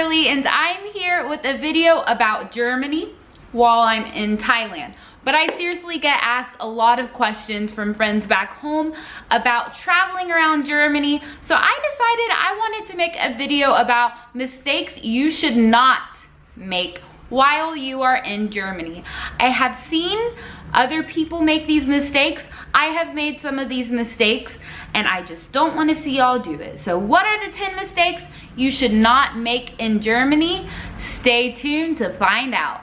Kimberly, and I'm here with a video about Germany while I'm in Thailand. But I seriously get asked a lot of questions from friends back home about traveling around Germany. So I decided I wanted to make a video about mistakes you should not make while you are in Germany. I have seen other people make these mistakes. I have made some of these mistakes and I just don't want to see y'all do it. So what are the 10 mistakes you should not make in Germany? Stay tuned to find out.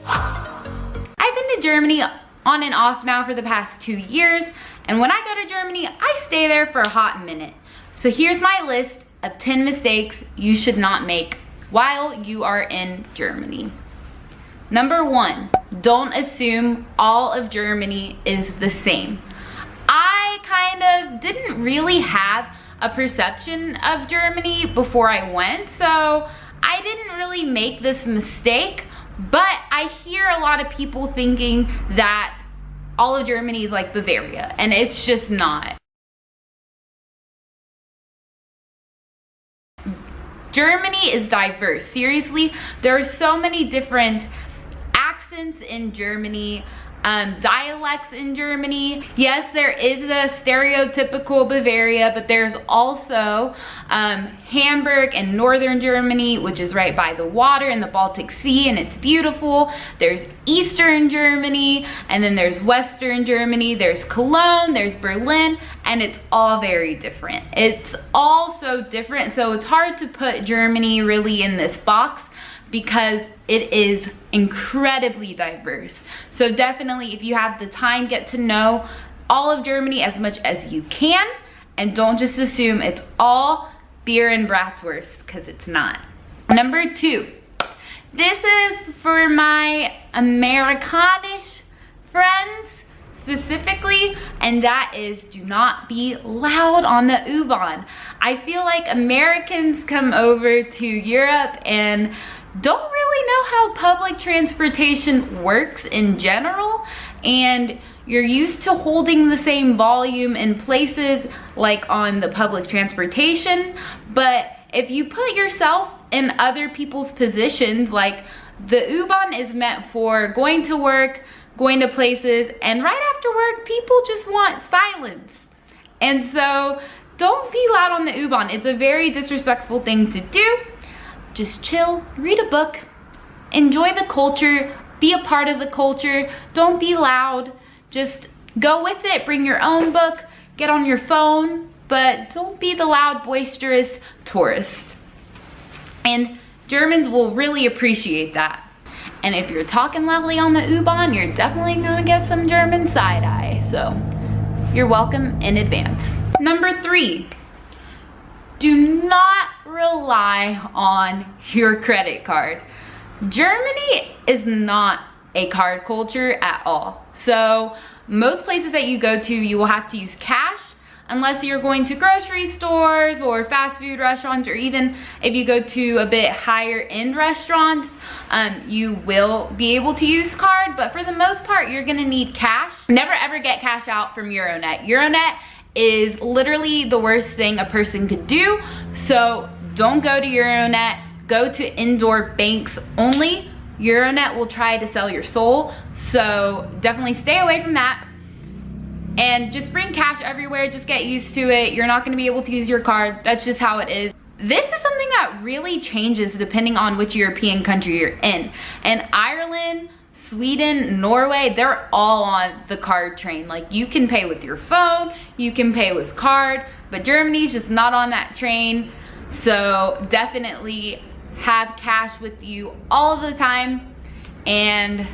I've been to Germany on and off now for the past 2 years, and when I go to Germany, I stay there for a hot minute. So here's my list of 10 mistakes you should not make while you are in Germany. Number 1, don't assume all of Germany is the same. I kind of didn't really have a perception of Germany before I went, so I didn't really make this mistake. But I hear a lot of people thinking that all of Germany is like Bavaria, and it's just not. Germany is diverse. Seriously, there are so many different accents in Germany, dialects in Germany. Yes, there is a stereotypical Bavaria, but there's also Hamburg and northern Germany, which is right by the water in the Baltic Sea, and it's beautiful. There's Eastern Germany, and then there's Western Germany. There's Cologne, there's Berlin, and it's all very different. It's all so different, so it's hard to put Germany really in this box because it is incredibly diverse. So definitely, if you have the time, get to know all of Germany as much as you can, and don't just assume it's all beer and bratwurst, because it's not. Number 2, this is for my Americanish friends specifically, and that is do not be loud on the U-Bahn. I feel like Americans come over to Europe and don't really know how public transportation works in general, and you're used to holding the same volume in places like on the public transportation. But if you put yourself in other people's positions, like the U-Bahn is meant for going to work, going to places, and right after work people just want silence. And so don't be loud on the U-Bahn. It's a very disrespectful thing to do. Just chill, read a book, enjoy the culture, be a part of the culture. Don't be loud, just go with it, bring your own book, get on your phone, but don't be the loud, boisterous tourist. And Germans will really appreciate that. And if you're talking loudly on the U-Bahn, you're definitely gonna get some German side eye, so you're welcome in advance. Number 3, do not rely on your credit card. Germany is not a card culture at all. So most places that you go to, you will have to use cash unless you're going to grocery stores or fast food restaurants, or even if you go to a bit higher end restaurants, you will be able to use card, but for the most part, you're gonna need cash. Never ever get cash out from Euronet. Euronet is literally the worst thing a person could do. So don't go to Euronet, go to indoor banks only. Euronet will try to sell your soul, so definitely stay away from that. And just bring cash everywhere, just get used to it. You're not gonna be able to use your card, that's just how it is. This is something that really changes depending on which European country you're in. And Ireland, Sweden, Norway, they're all on the card train. Like, you can pay with your phone, you can pay with card, but Germany's just not on that train. So definitely have cash with you all of the time, and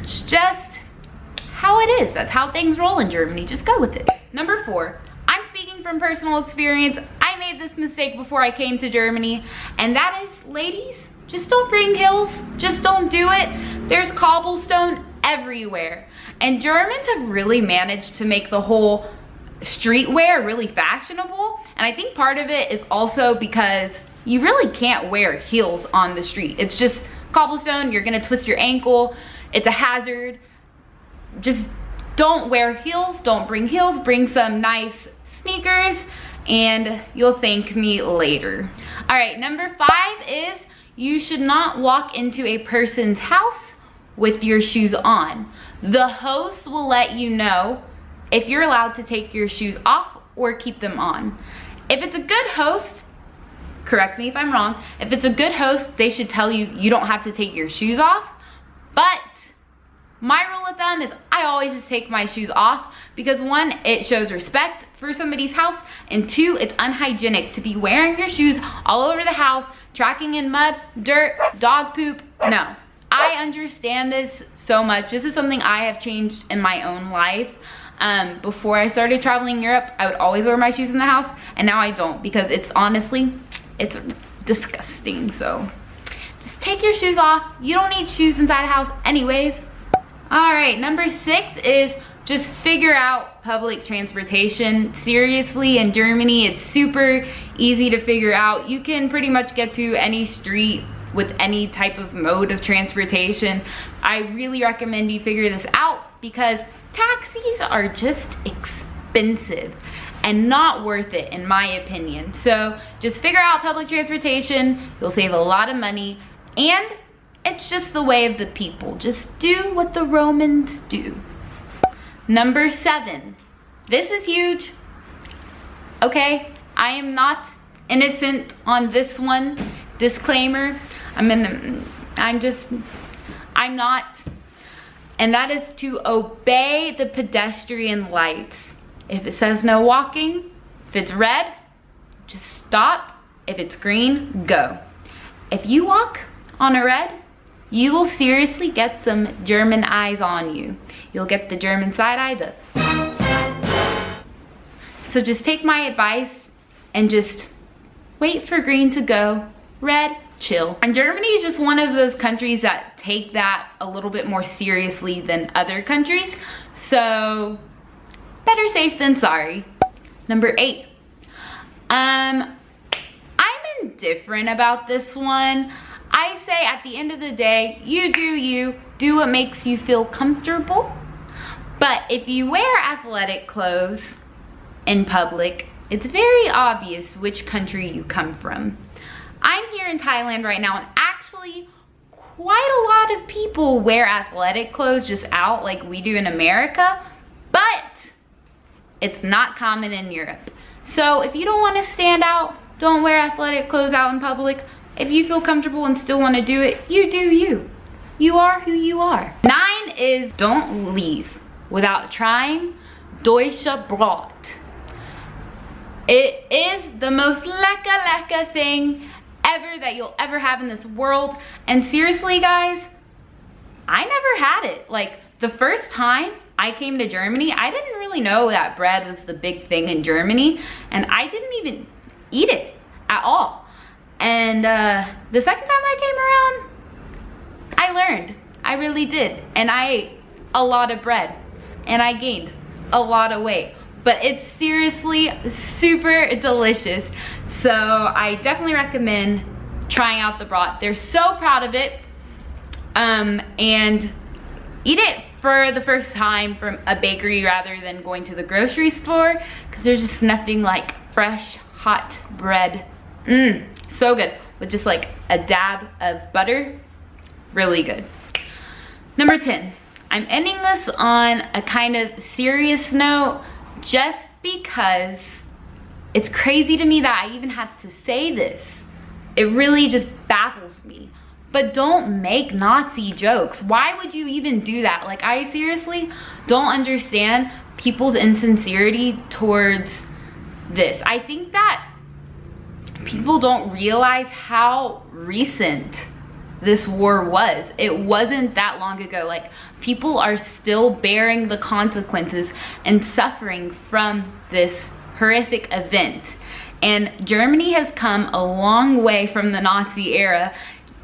it's just how it is. That's how things roll in Germany. Just go with it. Number 4, I'm speaking from personal experience. I made this mistake before I came to Germany, and that is, ladies, just don't bring heels. Just don't do it. There's cobblestone everywhere. And Germans have really managed to make the whole streetwear really fashionable. And I think part of it is also because you really can't wear heels on the street. It's just cobblestone, you're gonna twist your ankle. It's a hazard. Just don't wear heels, don't bring heels, bring some nice sneakers, and you'll thank me later. All right, number 5 is you should not walk into a person's house with your shoes on. The host will let you know if you're allowed to take your shoes off or keep them on. If it's a good host, correct me if I'm wrong, if it's a good host, they should tell you you don't have to take your shoes off. But my rule of thumb is I always just take my shoes off because 1, it shows respect for somebody's house, and 2, it's unhygienic to be wearing your shoes all over the house, tracking in mud, dirt, dog poop. No, I understand this so much. This is something I have changed in my own life. Before I started traveling Europe, I would always wear my shoes in the house, and now I don't because it's honestly, it's disgusting. So just take your shoes off. You don't need shoes inside a house anyways. All right, number 6 is just figure out public transportation. Seriously, in Germany, it's super easy to figure out. You can pretty much get to any street with any type of mode of transportation. I really recommend you figure this out because taxis are just expensive and not worth it in my opinion. So just figure out public transportation. You'll save a lot of money, and it's just the way of the people. Just do what the Romans do. Number 7, this is huge. Okay, I am not innocent on this one. Disclaimer, I'm not. And that is to obey the pedestrian lights. If it says no walking, if it's red, just stop. If it's green, go. If you walk on a red, you will seriously get some German eyes on you. You'll get the German side eye, So just take my advice and just wait for green to go. Red, chill. And Germany is just one of those countries that take that a little bit more seriously than other countries. So better safe than sorry. Number 8. I'm indifferent about this one. I say at the end of the day, you do you, do what makes you feel comfortable. But if you wear athletic clothes in public, it's very obvious which country you come from. I'm here in Thailand right now, and actually quite a lot of people wear athletic clothes just out like we do in America, but it's not common in Europe. So if you don't want to stand out, don't wear athletic clothes out in public. If you feel comfortable and still want to do it, you do you. You are who you are. 9 is don't leave without trying Deutsche Brot. It is the most lecker thing ever that you'll ever have in this world. And seriously guys, I never had it. Like the first time I came to Germany, I didn't really know that bread was the big thing in Germany, and I didn't even eat it at all. And the second time I came around, I learned. I really did. And I ate a lot of bread, and I gained a lot of weight. But it's seriously super delicious. So I definitely recommend trying out the brat. They're so proud of it. And eat it for the first time from a bakery rather than going to the grocery store, because there's just nothing like fresh, hot bread. So good, with just like a dab of butter. Really good. Number 10, I'm ending this on a kind of serious note just because it's crazy to me that I even have to say this. It really just baffles me. But don't make Nazi jokes. Why would you even do that? Like, I seriously don't understand people's insincerity towards this. I think that people don't realize how recent this war was. It wasn't that long ago. Like, people are still bearing the consequences and suffering from this horrific event. And Germany has come a long way from the Nazi era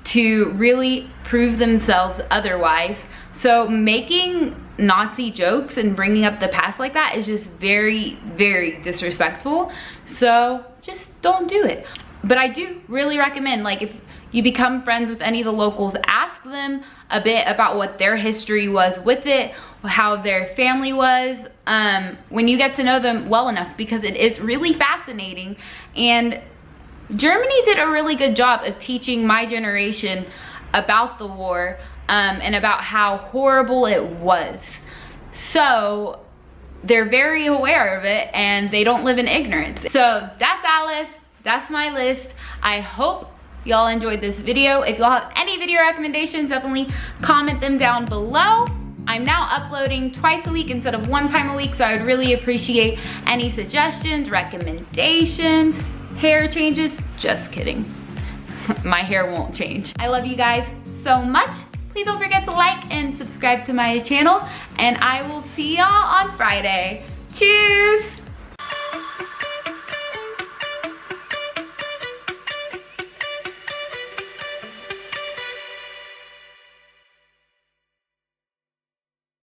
to really prove themselves otherwise. So making Nazi jokes and bringing up the past like that is just very, very disrespectful. So just don't do it. But I do really recommend, like, if you become friends with any of the locals, ask them a bit about what their history was with it, how their family was, when you get to know them well enough, because it is really fascinating. And Germany did a really good job of teaching my generation about the war and about how horrible it was. So they're very aware of it and they don't live in ignorance. So that's Alice, that's my list. I hope y'all enjoyed this video. If y'all have any video recommendations, definitely comment them down below. I'm now uploading twice a week instead of one time a week, so I would really appreciate any suggestions, recommendations, hair changes. Just kidding. My hair won't change. I love you guys so much. Please don't forget to like and subscribe to my channel, and I will see y'all on Friday. Cheers!